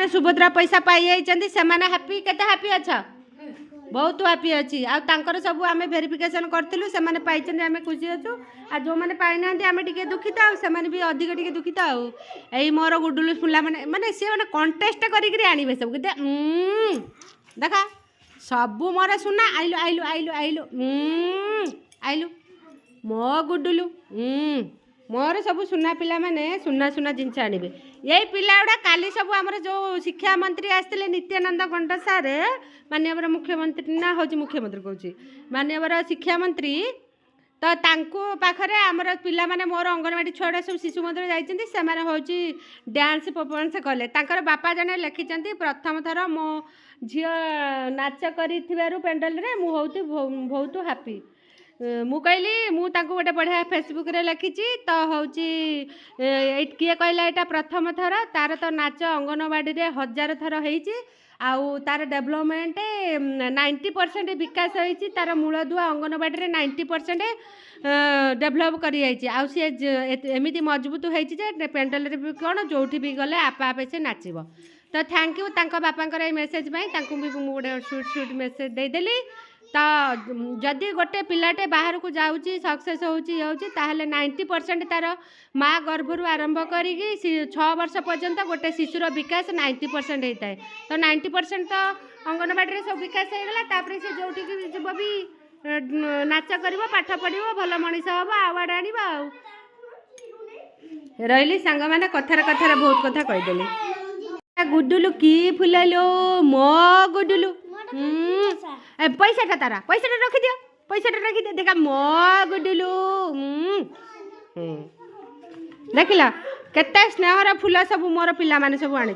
सुभद्रा पैसा पाई से हैप्पी केते हैप्पी अच्छा बहुत हैप्पी अच्छी आर सब आम भेरिफिकेशन करूँ से पाई आम खुशी अच्छु आ जो मैंने पाईना आम टे दुखित से भी अधिक टे दुखित आई मोर गुडुलू फुला मैंने माने सी मैंने कंटेस्ट करेंगे सब देखा सबू मोर सुना आइलु आइलु आइलु आइलु आइलु मो गुडुलू मोर सब सुना पिला माने सुना सुना जिनस आनबे यही पिला गुड़ा काली सब आमर जो शिक्षा मंत्री आसते नित्यानंद गंड सार माननीय मुख्यमंत्री ना हूँ मुख्यमंत्री कहूँ माननीय शिक्षा मंत्री तो तांको पाखरे आमर पिला माने मोर अंगनवाड़ी छुआ सब शिशु मंदिर जाइछन्ति से माने होची डांस परफॉर्मेंस कले तांकर बापा जने लिखिछन्ति प्रथम थर मो झियो नाच करिथिबारु पेंडल रे मु होती बहुत हैप्पी मु कहली मु तांको गोटे बढ़िया फेसबुक रे लिखिछि तो होची किए कहला एटा प्रथम थर तार तो नाच अंगनवाड़ी रे 1000 थर होईछि आउ तार डेवलपमेंट 90% विकास होईछि तार मूलदुआ अंगनवाड़ी रे 90% डेभलप करी जाइछि आउ से एमिति मजबूत होईछि जे पेंडल रे भी कोन जोठी भी गले आपा आपे से नाचिबो तो थैंक यू तांको बापांकर ए मेसेज पई तांको भी मु गोटे शूट मेसेज दे देली तो जदि गोटे पिलाटे बाहर को जाऊँगी सक्सेस होताले 90% तार माँ गर्भर आरंभ करी 6 वर्ष पर्यंत गोटे शिशुर विकास 90% होता है तो 90% तो अंगनवाड़ी सब विकास होगा से जो जीव भी नाच कर पाठ पढ़ो भल मनीष हम आवार्ड आण रही सांग मैंने कथार कथार बहुत कथा कहीदेली गुडुलू की फुललो मो गुडुलू पैसा तारा पैसा रखी दियो देखा मो गुडुलू देखिला केते स्नेहर फूल सब मोर पिला माने सब आनी